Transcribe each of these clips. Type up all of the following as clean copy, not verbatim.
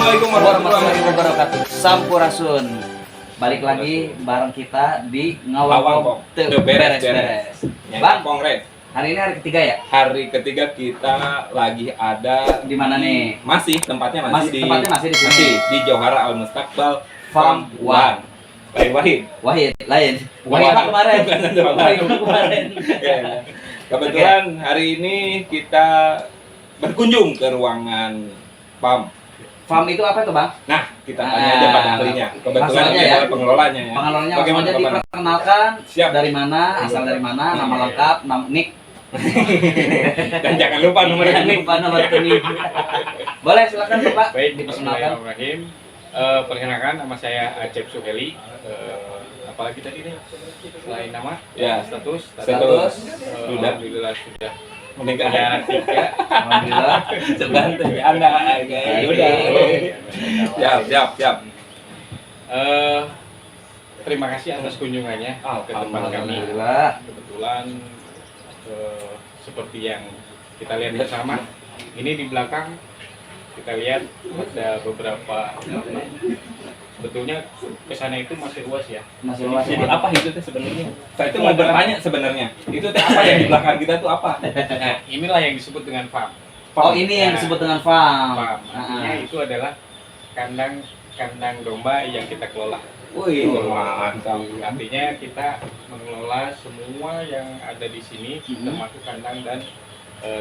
Assalamualaikum warahmatullahi wabarakatuh. Sampurasun. Balik lagi bareng kita di Ngawang Teu Teu Beres-Beres. Beres-Beres. Bang, Bang, hari ini hari ketiga ya? hari ketiga kita lagi ada Di mana nih? Tempatnya masih di sini. masih di Johara Al Mustaqbal Farm One. Lain Wahid. Wahid, lain. Wahid Wahid kemarin. Wahid kemarin. Ya. Kebetulan hari ini kita berkunjung ke ruangan PAM. Farm itu apa itu, Bang? Nah, kita tanya aja pada ahlinya. Kebetulan Langsung aja dia ya. adalah pengelolanya ya. Pengelolanya langsung Bagaimana aja Bapak? diperkenalkan. Siap. Dari mana, asal dari mana, nama lengkap, nik. Dan jangan lupa nomor Jangan rekening. lupa nomor rekening. Boleh silakan Bapak Baik, diperkenalkan. bismillahirrahmanirrahim. Perkenalkan, nama saya Acep Suheli. Apalagi tadi nih selain nama, Ya. status. Status. Sudah. Alhamdulillah sudah. Menikah. Ada anak 3. Alhamdulillah. Sebantu Anda. Udah. Siap. Terima kasih atas kunjungannya ke tempat kami. Alhamdulillah. Kebetulan seperti yang kita lihat bersama, ini di belakang kita lihat ada beberapa. Sebetulnya kesana itu masih luas ya. Masih luas. Jadi apa itu teh sebenarnya? Saya itu mau bertanya sebenarnya. Itu teh apa yang di belakang kita tuh apa? Nah, inilah yang disebut dengan farm. Oh, ini yang disebut dengan farm. Farm. Artinya itu adalah kandang domba yang kita kelola. Wih, mantap. Artinya kita mengelola semua yang ada di sini, termasuk kandang dan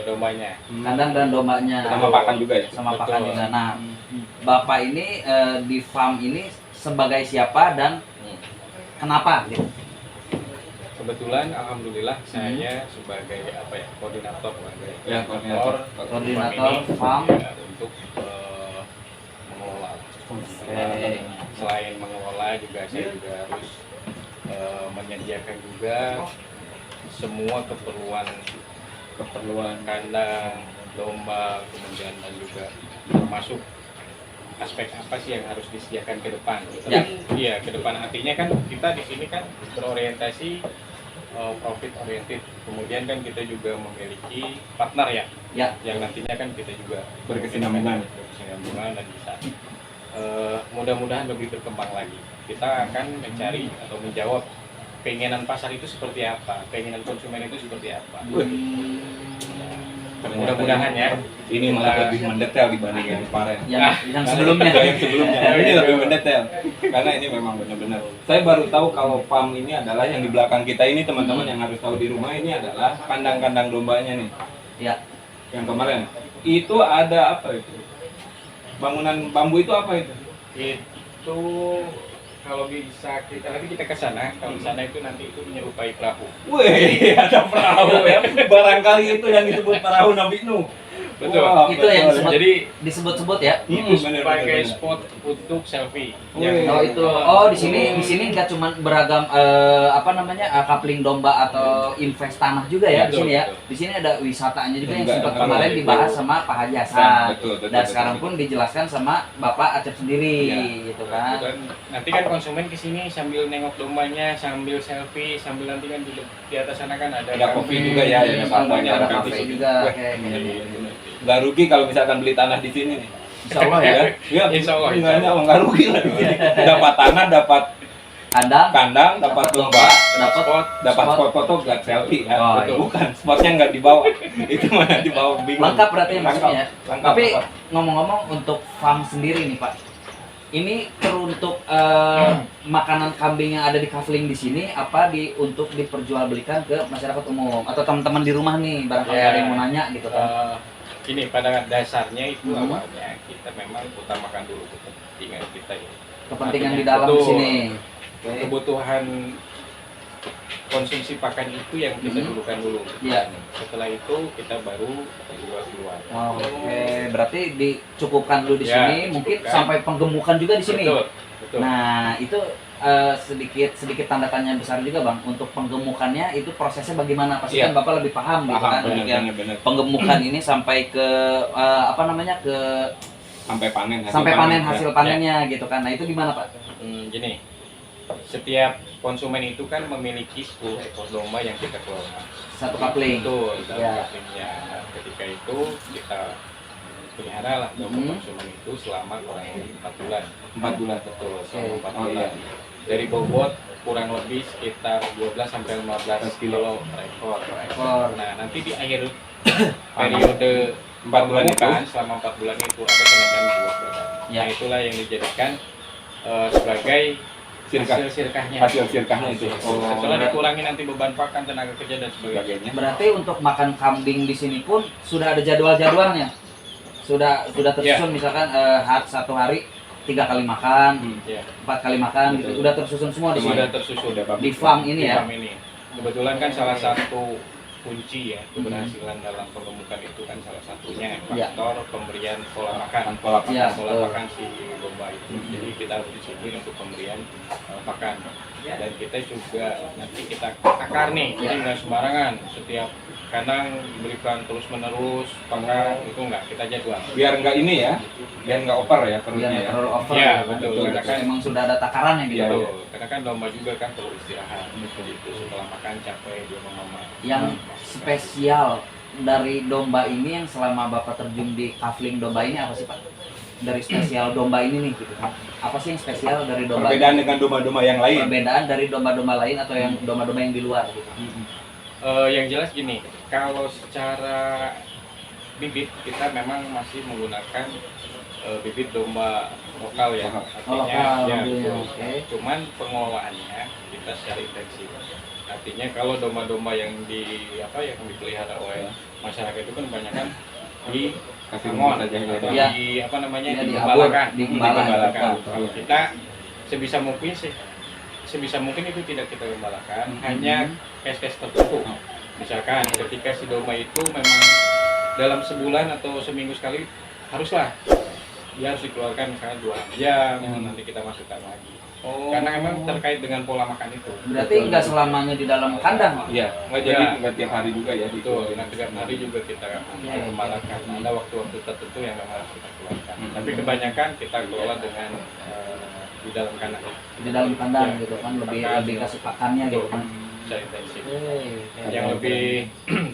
dombanya. Kandang dan dombanya. Sama pakan juga ya? Sama Betul. pakan juga. Nah, Bapak ini di farm ini sebagai siapa dan kenapa? Gitu? Kebetulan, alhamdulillah saya sebagai koordinator, Ya, koordinator ini, farm. ya, untuk mengelola. Oke. Selain mengelola juga saya juga harus menyediakan juga semua keperluan kandang, domba, kemudian dan juga termasuk aspek apa sih yang harus disediakan ke depan. Ya. Iya, ke depan artinya kan kita di sini kan berorientasi profit oriented. Kemudian kan kita juga memiliki partner ya. Ya. Yang nantinya kan kita juga Berkesinambungan dan bisa mudah-mudahan lebih berkembang lagi. Kita akan mencari atau menjawab keinginan pasar itu seperti apa, keinginan konsumen itu seperti apa. Mudah-mudahan ya. Ini malah lebih mendetail dibanding yang kemarin. Yang sebelumnya. Yang sebelumnya. Ini lebih mendetail. Karena ini memang benar-benar. Saya baru tahu kalau farm ini adalah yang di belakang kita ini, teman-teman yang harus tahu di rumah ini adalah kandang-kandang dombanya nih. Ya. Yang kemarin. Itu ada apa itu? Bangunan bambu itu apa itu? Itu kalau bisa nanti kita ke sana, kalau di sana itu nanti itu menyerupai perahu. Wih, ada perahu ya. Barangkali itu yang disebut perahu Nabi Nuh. Betul. Wah, Itu yang betul. Jadi disebut-sebut ya. sebagai spot untuk selfie. Wih. Oh itu. Oh di sini nggak cuma beragam coupling domba atau invest tanah juga ya di Betul, sini ya. betul. Di sini ada wisatanya juga yang Enggak, sempat betul, kemarin betul. dibahas sama Pak Haji Hasan. Betul, Dan sekarang pun dijelaskan sama Bapak Acep sendiri gitu kan. Dan nanti kan konsumen kesini sambil nengok dombanya, sambil selfie, sambil nanti kan di atas sana kan Ada kopi juga ya, ada semuanya ada lengkap di kafe sini. juga. Wah, Kayak gitu. nggak rugi kalau misalkan beli tanah di sini nih. Insya Allah ya. Ya, Insya Allah. nggak rugi lah di sini. Dapat tanah, dapat kandang, dapat domba, dapat spot foto, nggak selfie ya. Oh, Betul. iya. Bukan, spotnya nggak dibawa. Itu mana dibawa bingung. lengkap berarti ya maksudnya. Lengkap. Tapi ngomong-ngomong untuk farm sendiri nih Pak, ini teruntuk makanan kambing yang ada di kafling di sini apa untuk diperjualbelikan ke masyarakat umum atau teman-teman di rumah nih barangkali Ya. ada yang mau nanya gitu kan? Ini pada dasarnya itu awalnya kita memang utamakan dulu kepentingan kita ya. Kepentingan Artinya, di dalam di betul. sini. Oke. Kebutuhan konsumsi pakan itu yang kita dulukan dulu. Iya. Setelah itu kita baru keluar. Oke, berarti dicukupkan dulu di Ya, sini, mungkin cukupkan. sampai penggemukan juga di sini. Betul. Nah, itu sedikit tanda tanya besar juga Bang. Untuk penggemukannya itu prosesnya bagaimana? Pasti Iya. kan Bapak lebih paham gitu kan. Untuk yang benar. penggemukan ini sampai ke ke Sampai panen. hasil panennya gitu kan. Nah, itu gimana Pak? Gini, setiap konsumen itu kan memiliki 10 ekor domba yang kita kelola. Satu kapling. Betul, Ya. kaplingnya. Nah, ketika itu kita pelihara lah domba Hmm. konsumen itu selama kurang lebih 4 bulan. 4 bulan. Betul, selama 4 Oh, bulan. iya. Dari bobot kurang lebih sekitar 12 sampai 15 kilo per ekor. Ekor. Nah, nanti di akhir periode 4 bulan itu. pemupukan, selama 4 bulan itu ada kenaikan buah badan. Ya. Nah, itulah yang dijadikan sebagai Sirkah. hasil sirkahnya. Hasil sirkahnya itu. Setelah dikurangi nanti beban pakan, tenaga kerja dan sebagainya. Berarti untuk makan kambing di sini pun sudah ada jadwal-jadwalnya. Sudah tersusun misalkan satu hari 3 kali makan, Ya, 4 kali makan gitu. Udah tersusun semua di sini. sudah tersusun Di farm ini di ya. farm ini. Kebetulan kan salah satu kunci ya keberhasilan dalam pengemukan itu kan salah satunya Ya. faktor pemberian pola makan. Pola Ya, Pola betul. makan si domba itu. Jadi kita harus disiplin untuk pemberian pakan. Dan kita juga nanti kita takar nih, jadi nggak sembarangan. Setiap kandang diberikan terus menerus pakan itu nggak, kita jadwal. Biar nggak ini ya, biar nggak over ya Biar perutnya nggak ya. terlalu over. Ya, gitu. betul. Betul. Karena kan Emang sudah ada takarannya gitu. Iya, betul. Karena kan domba juga kan perlu istirahat. Gitu. Setelah makan capek dia mau mama. Yang spesial dari domba ini yang selama Bapak terjun di kafling domba ini apa sih, Pak? Dari spesial domba ini nih gitu. Apa sih yang spesial dari domba Perbedaan ini? dengan domba-domba yang lain. Perbedaan dari domba-domba lain atau yang domba-domba yang di luar gitu. Yang jelas gini, kalau secara bibit kita memang masih menggunakan bibit domba lokal ya. Oh, lokal, ya, mobilnya, betul. oke. Cuman pengelolaannya kita secara intensif. Artinya kalau domba-domba yang yang dipelihara oleh masyarakat itu kan kebanyakan di Kasih Angon saja ya. atau Iya. di Iya, di di Gembalakan. Abur, di Gembalakan. Kalau kita sebisa mungkin itu tidak kita gembalakan, hanya case-case tertentu. Misalkan ketika si domba itu memang dalam sebulan atau seminggu sekali haruslah dia harus dikeluarkan misalnya 2 jam, nanti kita masukkan lagi. Karena memang terkait dengan pola makan itu. Berarti nggak selamanya di dalam kandang. Iya, nggak jadi nggak tiap hari juga ya. Betul, nah tiap hari juga kita gembalakan. Ada waktu-waktu tertentu yang memang harus kita keluarkan. Tapi kebanyakan kita kelola dengan di dalam kandang. Di dalam kandang gitu kan, lebih kasih pakannya gitu kan. Secara intensif. Oke. Yang lebih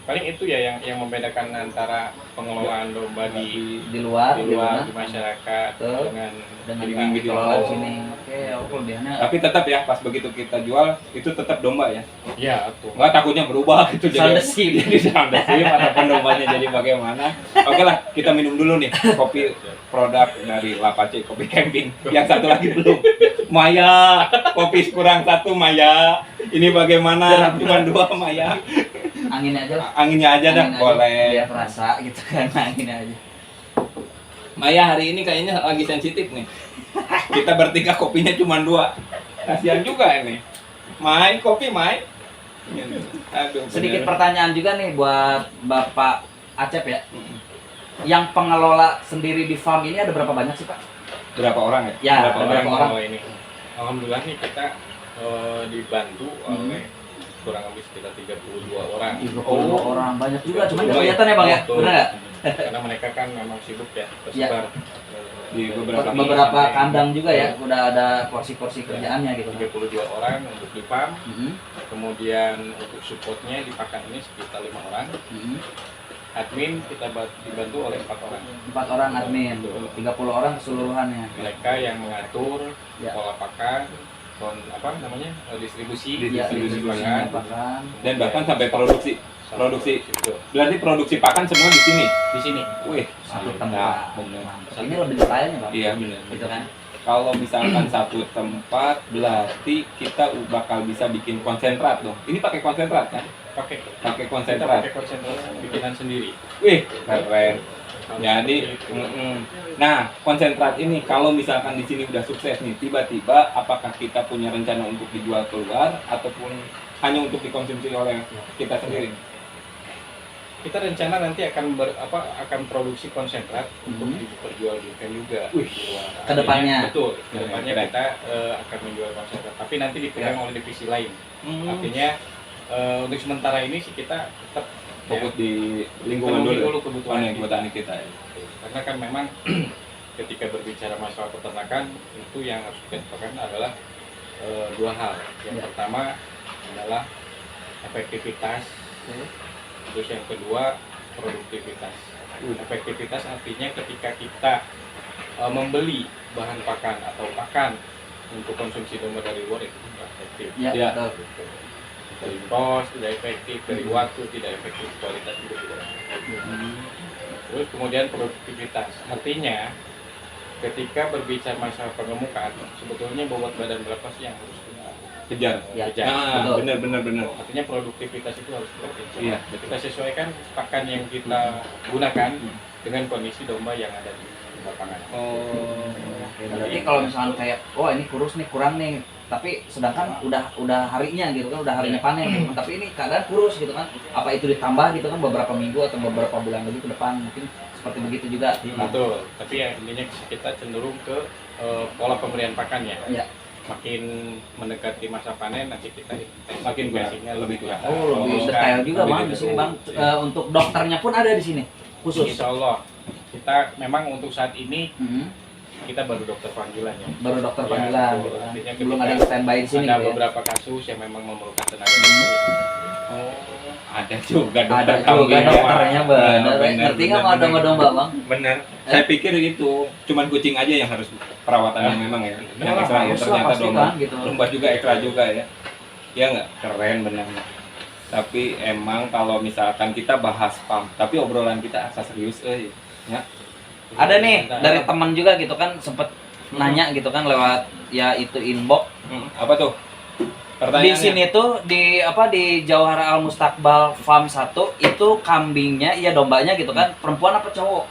paling itu ya yang membedakan antara pengelolaan domba di luar, di gitu luar kan? di masyarakat Betul. dengan Dengan Di yang pinggir dikelola di oh. sini. Oke, kelebihannya. Tapi tetap ya pas begitu kita jual itu tetap domba ya. ya itu. Nggak takutnya berubah gitu Sound jadi. the sheep. Jadi sound the sheep ataupun dombanya jadi bagaimana. Oke lah, kita minum dulu nih kopi produk dari Lapace, kopi camping. Yang satu lagi belum. Maya, kopi kurang 1 Maya. Ini bagaimana? Cuma 2 Maya. Anginnya aja lah. Anginnya aja dah, Angin aja, boleh. biar terasa gitu kan, anginnya aja. Maya hari ini kayaknya lagi sensitif nih. Kita bertiga kopinya cuma 2. Kasihan juga ini. Mai, kopi Mai. Aduh, Sedikit bener. pertanyaan juga nih buat Bapak Acep ya. Yang pengelola sendiri di farm ini ada berapa banyak sih, Pak? Berapa orang ya? Ya, Berapa ada orang? berapa orang? Kalau ini alhamdulillah nih kita dibantu oleh kurang lebih sekitar 32 orang. 32 orang, banyak juga, cuman nggak Oh, kelihatan ya Bang ya? Betul. Bener nggak? Karena mereka kan memang sibuk ya tersebar Di beberapa Beberapa kandang juga ya, udah ada porsi-porsi kerjaannya gitu. 32 orang untuk di farm. Mhm, Kemudian untuk supportnya di pakan ini sekitar 5 orang. mhm. Admin kita dibantu oleh 4 orang. 4 orang admin, 30 orang keseluruhannya. Mereka yang mengatur Ya. pola pakan, distribusi, Ya, distribusi distribusinya pakan, pakan. dan bahkan sampai produksi. Produksi. Betul. Berarti produksi pakan semua di sini. Di sini. Wih, Satu nah, tempat. bener. Mantap. Ini lebih detailnya Bang. Iya benar. Gitu kan? Kalau misalkan satu tempat, berarti kita bakal bisa bikin konsentrat dong. Ini pakai konsentrat kan? Pakai Pakai kita konsentrat. pakai konsentrat bikinan sendiri. Wih, keren. Jadi, Seperti itu. nah konsentrat ini kalau misalkan di sini udah sukses nih, tiba-tiba apakah kita punya rencana untuk dijual keluar ataupun hanya untuk dikonsumsi oleh kita sendiri? Kita rencana nanti akan produksi konsentrat untuk diperjualbelikan juga. Wih, di luar. kedepannya. Betul. Kedepannya Keren. kita akan menjual konsentrat, tapi nanti dipegang oleh divisi lain. Hmm. Artinya untuk sementara ini sih kita tetap Fokus di lingkungan penuhi dulu. kebutuhan Kebutuhan kita ya. Karena kan memang ketika berbicara masalah peternakan itu yang harus kita lakukan adalah 2 hal. Yang Ya. pertama adalah efektivitas, terus yang kedua produktivitas. Efektivitas artinya ketika kita membeli bahan pakan atau pakan untuk konsumsi domba dari luar itu tidak efektif. Ya, Ya. betul. Dari kos tidak efektif, dari waktu tidak efektif, kualitas juga tidak efektif. Terus kemudian produktivitas, artinya ketika berbicara masalah pengemukaan, sebetulnya bobot badan berapa sih yang harus kita Kejar. Ya, kejar? betul. Benar. Artinya produktivitas itu harus kita kejar. Iya. Kita sesuaikan pakan yang kita gunakan dengan kondisi domba yang ada di lapangan. Oh. Oke, berarti kalau misalnya kayak, oh ini kurus nih, kurang nih, tapi sedangkan udah harinya gitu kan, udah harinya panen gitu kan, tapi ini keadaan kurus gitu kan, apa itu ditambah gitu kan beberapa minggu atau beberapa bulan lagi ke depan, mungkin seperti begitu juga. Betul, tapi ya intinya kita cenderung ke pola pemberian pakannya. Ya. Makin mendekati masa panen nanti kita Makin investigasinya lebih kelihatan. Oh, lebih detail juga bang di sini bang. Untuk dokternya pun ada di sini khusus. Insya Allah kita memang untuk saat ini Mhm. kita baru dokter panggilan ya. Baru dokter Ya, panggilan betul. gitu kan. Artinya Belum ketika ada yang standby di sini ada gitu ya. beberapa kasus yang memang memerlukan tenaga dokter. Oh, ada juga Ada dokter juga kambing. dokternya benar. Benar, Ngerti nggak benar, mau domba bang? Bener. Saya pikir itu cuman kucing aja yang harus perawatan yang memang ya. Yang ekstra ya, Harus lah, ternyata pasti domba. kan, gitu. Domba juga ekstra juga ya. Ya nggak? Keren bener. Tapi emang kalau misalkan kita bahas PAM, tapi obrolan kita asa serius ya. Ada nih dari teman juga gitu kan sempet nanya gitu kan lewat ya itu inbox. Apa tuh? Di Pertanyaannya. sini tuh di Jauhara Al Mustakbal Farm 1 itu kambingnya ya dombanya gitu kan perempuan apa cowok?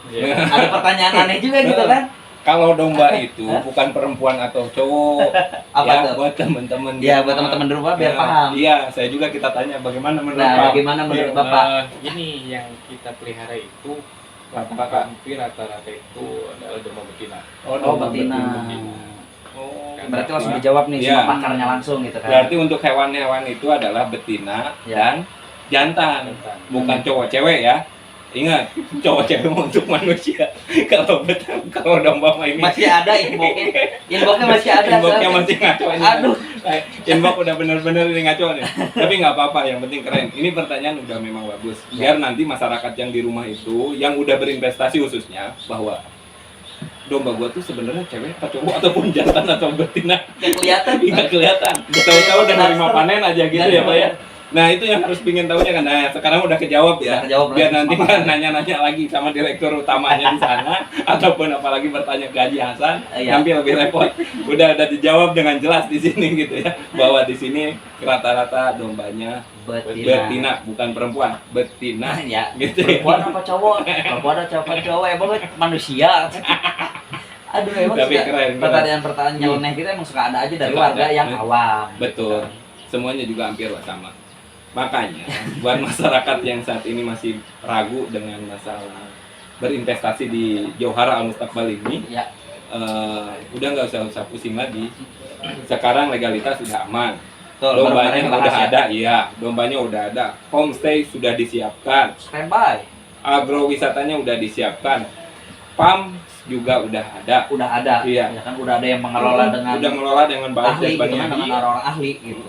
Iya. Ada pertanyaan aneh juga gitu kan? Kalau domba itu bukan perempuan atau cowok. Apa ya, tuh? buat teman-teman. di Ya buat rumah. teman-teman di rumah biar Ya, paham. Iya, saya juga kita tanya bagaimana menurut Nah, Pak? bagaimana menurut Iya, Bapak? Ini yang kita pelihara itu Rata-rata. hampir rata-rata itu adalah domba betina. Oh, domba betina. Oh, Berarti langsung dijawab nih Iya. sama pakarnya langsung gitu kan. Berarti untuk hewan-hewan itu adalah betina Ya. dan jantan, bukan cowok cewek ya. Ingat, cowok cewek untuk manusia. kalau domba mah ini Masih ada inboxnya. Inboxnya masih ada. inboxnya soalnya. masih ngaco ini. Aduh. Inbox udah bener-bener ini ngaco nih. Tapi nggak apa-apa, yang penting keren. Ini pertanyaan udah memang bagus. Biar nanti masyarakat yang di rumah itu, yang udah berinvestasi khususnya, bahwa domba gua tuh sebenarnya cewek atau cowok ataupun jantan atau betina Nggak kelihatan. nggak kelihatan. Tahu-tahu udah nerima panen aja gitu ya Pak ya. Nah itu yang harus pingin tahunya kan. Nah sekarang udah kejawab ya. Udah kejawab Biar lagi nanti sama kan nanya-nanya lagi sama direktur utamanya di sana ataupun apalagi bertanya ke Haji Hasan, Iya. nanti lebih repot. Udah dijawab dengan jelas di sini gitu ya. Bahwa di sini rata-rata dombanya betina, bukan perempuan, betina. Nah, ya. Gitu. Perempuan apa cowok? Perempuan apa cowok? Emang manusia. Aduh emang Tapi suka keren. pertanyaan-pertanyaan nyeleneh kita emang suka ada aja dari Suka warga ada. yang awam. Betul. Semuanya juga hampir lah sama. Makanya buat masyarakat yang saat ini masih ragu dengan masalah berinvestasi di Jauhara Al Mustakbal ini, Ya. udah nggak usah pusing lagi. Sekarang legalitas sudah aman. Betul, Dombanya baru-baru udah bahas ya. ada, iya. Dombanya udah ada. Homestay sudah disiapkan. Standby. Agrowisatanya udah disiapkan. PAM juga udah ada. Udah ada. Iya. Ya kan udah ada yang mengelola dengan udah mengelola dengan baik ahli dan gitu kan, dengan banyak. orang ahli gitu.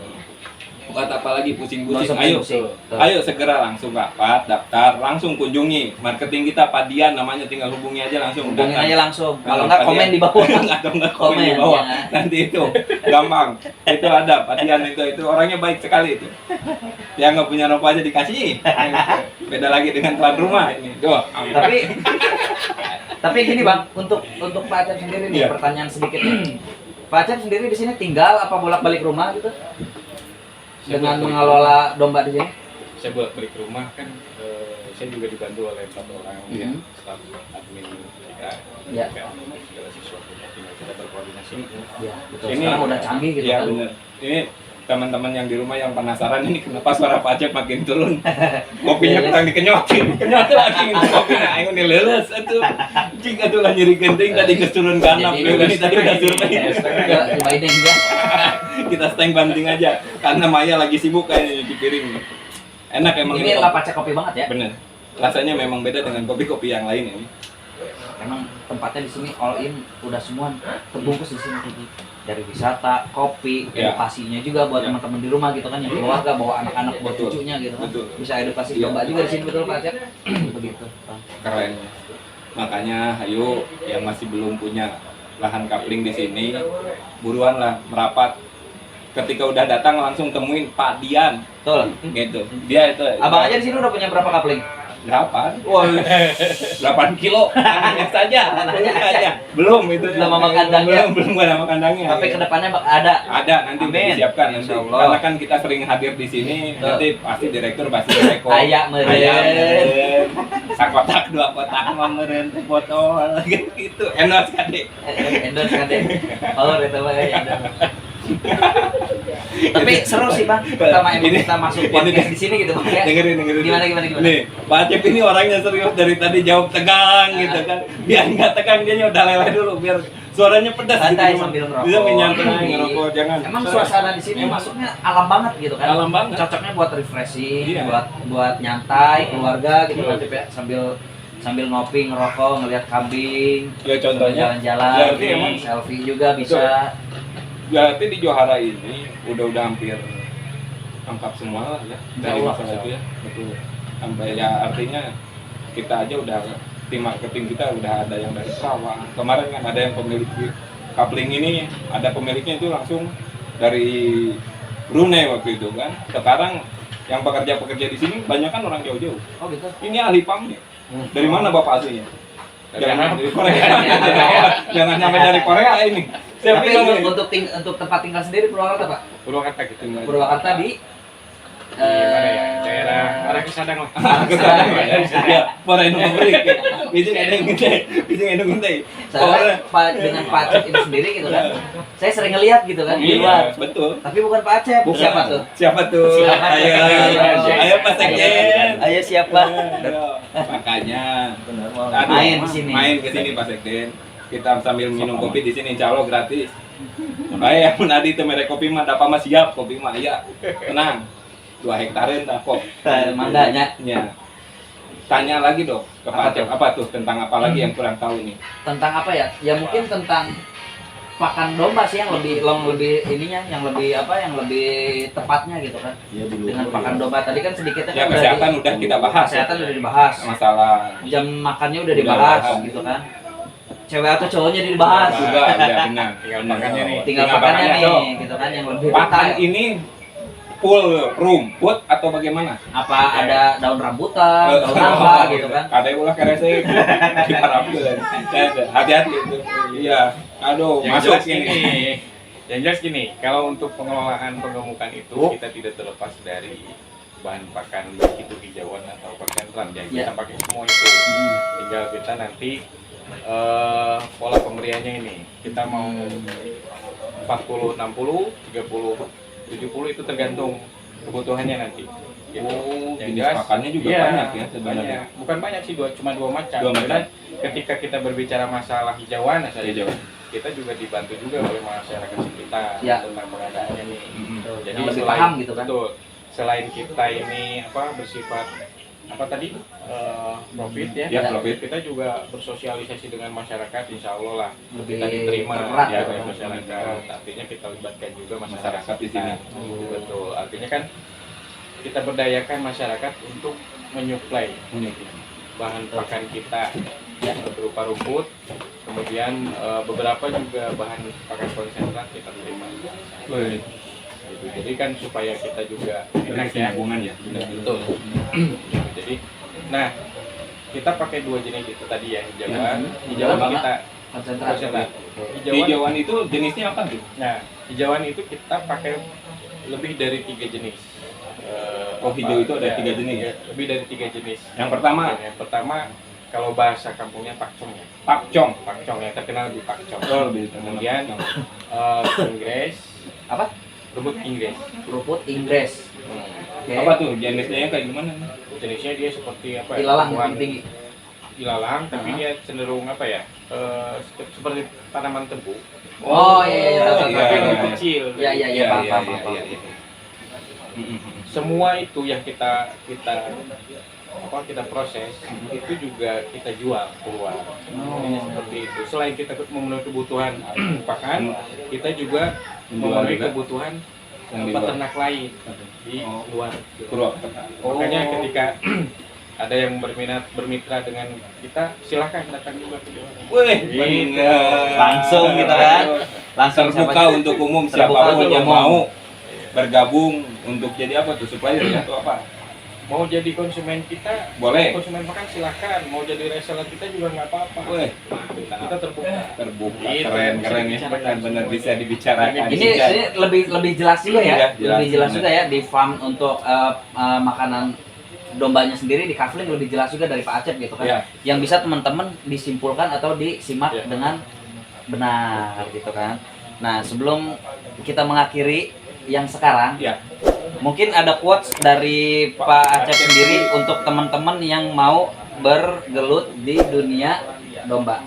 Buat apa lagi Nggak pusing-pusing? usah Ayo, pusing. Betul. ayo segera langsung rapat, daftar, langsung kunjungi marketing kita Padian namanya, tinggal hubungi aja langsung. Hubungin datang. aja langsung. Kalau Nah, nggak Padian. komen di bawah. Atau nggak komen di Komen, bawah. ya. Nanti itu gampang. Itu ada Padian itu orangnya baik sekali itu. Yang nggak punya rokok aja dikasih. Beda lagi dengan tuan rumah ini. Tuh. Tapi gini bang, untuk Pak Acep sendiri nih Iya. pertanyaan sedikit nih. Pak Acep sendiri di sini tinggal apa bolak-balik rumah gitu? Dengan mengelola domba di sini? Saya bolak balik ke rumah kan, saya juga dibantu oleh 4 orang Mhm. staf admin kita. Ya. Kayak segala sesuatunya tinggal kita berkoordinasi. Iya, betul. Ini- Sekarang udah canggih gitu Iya kan. bener. Ini teman-teman yang di rumah yang penasaran ini kenapa suara Pak Acep makin turun. Kopinya kurang dikenyotin lagi kopinya ayo nih leles atuh. Cing atuh lah nyeri genting tadi geus turun ke handap. Ini tadi udah survei. Cobain ya. Kita steng banting aja karena Maya lagi sibuk kayaknya nyuci piring. Enak emang Ini ini. lah Pak Acep kopi banget ya. Bener. Rasanya memang beda dengan kopi-kopi yang lain ini. Emang tempatnya di sini all in, udah semua terbungkus di sini. Dari wisata, kopi, Ya. edukasinya juga buat Ya. teman-teman di rumah gitu kan, yang keluarga bawa anak-anak buat Betul. cucunya gitu kan. Betul. Bisa edukasi Iya. domba juga di sini, betul Pak Acep? begitu, Bang. keren. Makanya ayo yang masih belum punya lahan kapling di sini, buruan lah merapat. Ketika udah datang langsung temuin Pak Dian, Betul. gitu. Dia itu. Abang aja di sini udah punya berapa kapling? 8. Wah, 8 kilo tanahnya saja, tanahnya aja. Belum itu. Belum sama kandangnya. Belum ada sama kandangnya. Tapi kedepannya ada. Ada nanti udah Amin. disiapkan nanti. Insya Allah. Karena kan kita sering hadir di sini, Betul. nanti pasti direktur pasti reko. Ayak meren. Ayam. Sakotak 2 kotak mah meureun botol gitu. Enos kade. Endorse kan deh. Power itu mah ya. Tapi seru sih Bang. Pertama emang Ini- kita masuk ini podcast deh. di sini gitu Bang ya. Dengerin. Gimana? Nih, Pak Acep ini orangnya serius dari tadi jawab tegang gitu kan. Biar nggak tegang dia udah leleh dulu biar suaranya pedas Santai gitu. sambil ngerokok. Bisa menyantai ngerokok jangan. Emang suasana di sini masuknya alam banget gitu kan. Alam banget. Cocoknya buat refreshing, Iya. buat nyantai keluarga gitu kan Cep, ya. Sambil ngopi, ngerokok, ngelihat kambing. Ya contohnya Jalan-jalan, berarti emang selfie juga bisa. berarti di Johara ini udah hampir lengkap semua lah ya dari Insya Allah. masalah itu ya. Betul. Sampai ya artinya kita aja udah tim marketing kita udah ada yang dari Sarawak. Kemarin kan ada yang pemilik kapling ini, ada pemiliknya itu langsung dari Brunei waktu itu kan. Sekarang yang pekerja-pekerja di sini banyak kan orang jauh-jauh. Oh gitu. Ini ahli pamnya. Dari mana Bapak aslinya? Dari Jangan Arab. dari Korea. Jangan sampai dari Korea ini. Saya Tapi bilang ini. untuk tempat tinggal sendiri Purwakarta Pak. Purwakarta gitu. Purwakarta di Di mana ya? Daerah arah Kisadang lah. Kesana ya. Para itu pabrik. Bisa ada yang gede. Bisa ada yang gede. Soalnya dengan Pak Acep itu sendiri gitu kan. Saya sering ngeliat gitu kan di luar. Iya, betul. Tapi bukan Pak Acep. Bukan. Siapa tuh? Siapa tuh? Siapa? Ayo Pak Sekjen. Ayo siapa? Ayo. Makanya Benar, main di sini. Main ke sini Pak Sekjen. Kita sambil minum kopi di sini insya Allah gratis. Baik, mun adi teu mere kopi mah dapa mah siap, kopi mah aya. Tenang. 2 hektarin dah kok. Mangganya. Ya. Tanya lagi dong ke Apa Pak Acep, apa tuh tentang apa lagi yang kurang tahu nih? Tentang apa ya? Ya mungkin tentang pakan domba sih yang lebih ininya, yang lebih tepatnya gitu kan. Dengan pakan domba tadi kan sedikitnya Ya kan kesehatan udah kita bahas. kesehatan udah dibahas. Masalah Jam makannya udah Udah dibahas bahas. gitu kan. Cewek atau cowoknya dibahas. juga udah benar. Tinggal makannya nih. Tinggal pakannya nih gitu kan yang lebih Pakan detail. ini full rumput atau bagaimana? Apa ada daun rambutan, daun apa gitu kan. Ada ulah kerese diharapkeun. Hati-hati itu. Iya. Aduh, Yang masuk jelas ini. gini. Yang jelas gini, kalau untuk pengelolaan penggemukan itu Oh. kita tidak terlepas dari bahan pakan itu hijauan atau konsentrat yang Ya. kita pakai semua itu. Tinggal kita nanti pola pemberiannya ini kita mau 40 60 30 70 itu tergantung kebutuhannya nanti gitu. Oh, Yang jenis jelas, pakannya juga iya, banyak ya sebenarnya. banyak. Bukan banyak sih, cuma dua macam. Dua macam. Dan ketika kita berbicara masalah hijauan misalnya, Hijauan. kita juga dibantu juga oleh masyarakat sekitar Ya. tentang pengadaannya nih. Jadi Yang lebih selain- paham gitu kan. Betul. Selain kita ini bersifat profit ya, Ya, profit. kita juga bersosialisasi dengan masyarakat, insya Allah lah Lebih kita diterima erat ya gitu oleh kan. masyarakat. Artinya kita libatkan juga Masyarakat di sini. Betul. Artinya kan kita berdayakan masyarakat untuk menyuplai bahan pakan kita ya, berupa rumput, kemudian beberapa juga bahan pakan konsentrat kita terima. Wih, Gitu. Jadi kan supaya kita juga enak ya. hubungan ya. Betul. Jadi, nah kita pakai dua jenis itu tadi ya, hijauan. Hijauan Apa, kita Konsentrat. konsentrat. Hijauan itu jenisnya apa tuh? Nah, hijauan itu kita pakai lebih dari 3 jenis. Oh, hijau itu ada 3 jenis? Ya, lebih dari 3 jenis. Yang pertama, Yang pertama, kalau bahasa kampungnya pakcong ya. pakcong. Pakcong yang terkenal di pakcong. Oh, lebih Kemudian Inggris, Apa? rumput Inggris. Rumput Inggris. Oke. Apa tuh jenisnya kayak gimana? Jenisnya dia seperti apa? ya? Ilalang Tumbuhan tinggi. ilalang, tapi Aha. dia cenderung apa ya? Seperti tanaman tebu. Oh, iya, tahu, tahu, iya, tahu. Tapi iya, lebih iya. kecil. Iya, iya, iya, paham, paham, paham. Semua itu yang kita proses itu juga kita jual keluar. Ini seperti itu. Selain kita memenuhi kebutuhan pakan, kita juga memenuhi juga. kebutuhan Yang di luar. peternak lain di Oh. luar. Purwakarta. Makanya ketika ada yang bermitra dengan kita, silahkan datang juga ke Johara. Wih, Gitu. bener. Langsung gitu kan. Langsung Terbuka siapa- untuk umum, Terbuka siapapun untuk yang umum. mau bergabung untuk jadi apa tuh, supplier ya atau apa? Mau jadi konsumen kita, Boleh. konsumen makan silahkan. Mau jadi reseller kita juga nggak apa-apa. Wih, Kita terbuka. terbuka, Gitu, keren bisa ya, dibicarakan benar semua. bisa dibicarakan. Ini lebih jelas juga ya. Iya, jelas, Lebih jelas bener. juga ya di farm untuk makanan dombanya sendiri di Kafling lebih jelas juga dari Pak Acep gitu kan. Iya. Yang bisa teman-teman disimpulkan atau disimak Iya. dengan benar gitu kan. Nah, sebelum kita mengakhiri yang sekarang, Ya, mungkin ada quotes dari Pak Acep sendiri untuk teman-teman yang mau bergelut di dunia domba.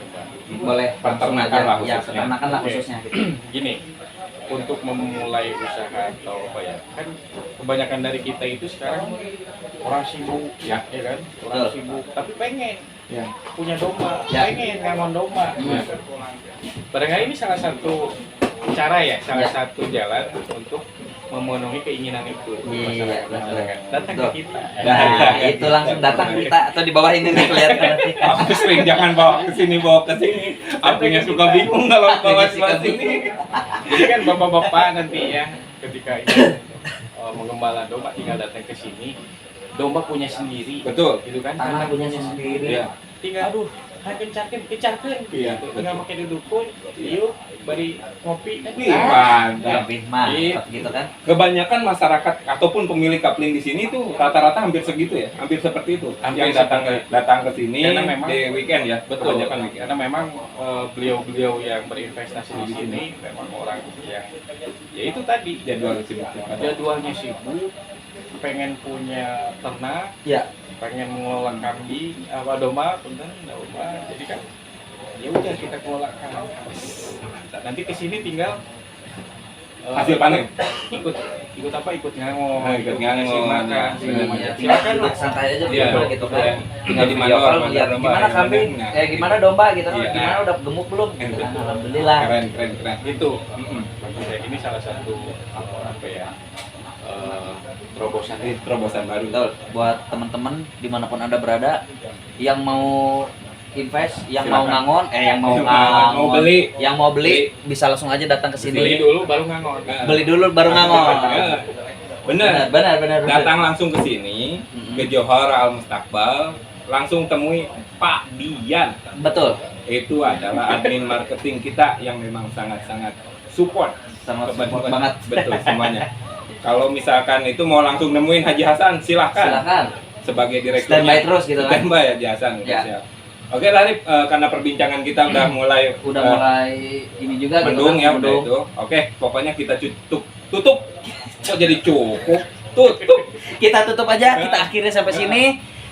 Boleh langsung Peternakan aja. lah Ya, khususnya. peternakan lah Oke. khususnya gitu. Gini, untuk memulai usaha atau apa ya, kan kebanyakan dari kita itu sekarang orang sibuk, ya kan, orang Betul. sibuk, tapi pengen ya. punya domba, Ya. pengen ngangon domba. Hmm. Barangkali ini salah satu cara ya, salah Ya. satu jalan untuk memenuhi keinginan itu Iya, masyarakat. Datang betul. ke kita. Nah, itu langsung datang kita atau di bawah ini nih kelihatan nanti. Aku sering jangan bawa ke sini, Apinya suka bingung kalau bawa Apinya suka sebelah sini. Jadi kan bapak-bapak nanti ya, ketika ingin mengembala domba tinggal datang ke sini. Domba punya sendiri, Betul. gitu kan? Tanah Kandang punya sendiri. Iya. Tinggal, aduh, kencarkan, Iya. gitu. Tinggal pakai dudukun, yuk, bari ngopi. Wih, mantap. Lebih mantap gitu kan. Kebanyakan masyarakat ataupun pemilik kapling di sini tuh rata-rata hampir segitu ya, hampir seperti itu. Hampir Yang datang ke sini Karena memang- di weekend ya, Betul, kebanyakan weekend. karena memang beliau-beliau yang berinvestasi di sini memang orang yang, ya itu tadi, Jadwal sibuk. jadwalnya sibuk, pengen punya ternak, Ya, pengen mengelola kambing, domba, jadi kan ya udah kita kelolakan. Nah, nanti ke sini tinggal Hasil panen. ikut apa, ikut ngangon, Ikut ngangon, ngasih makan, segala iya. macam. silakan Silakan duduk santai aja Iya, berdua gitu kan. iya. Tinggal di Di video mandor, call mandor lihat domba, gimana yang kambing, mana. gimana domba gitu kan. Iya. Gimana udah gemuk belum? Gitu kan. Betul. Alhamdulillah. Keren. Itu maksud saya, ini salah satu apa ya, terobosan Ini terobosan baru. Betul. Buat teman-teman dimanapun anda berada yang mau invest, yang mau Silakan. ngangon, yang mau Mau ngangon, beli. yang mau beli bisa langsung aja datang ke beli sini. dulu baru ngangon. Beli dulu baru ngangon. Ya. Bener. Benar. Datang langsung ke sini, Mm-mm. ke Johor Al Mustakbal, langsung temui Pak Dian. Betul. Itu adalah admin marketing kita yang memang sangat-sangat support. Sangat support Kebetulan. banget. Betul semuanya. Kalau misalkan itu mau langsung nemuin Haji Hasan, silahkan. Silakan. Sebagai direkturnya. Standby terus gitu kan. Standby Haji Hasan. Ya. Siap. Oke Larif, karena perbincangan kita udah mulai Udah mulai ini juga mendung gitu ya kan, udah itu. Oke, pokoknya kita tutup. Kok jadi cukup? Tutup. Kita tutup aja, kita akhirnya sampai sini.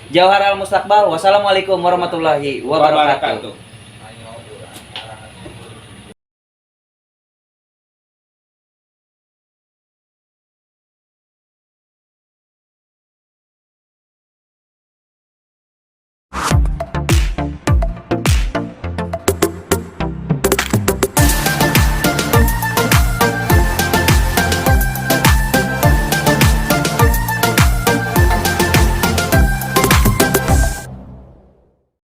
Johor Al Mustakbal. Wassalamualaikum warahmatullahi wabarakatuh. Wabarakatuh.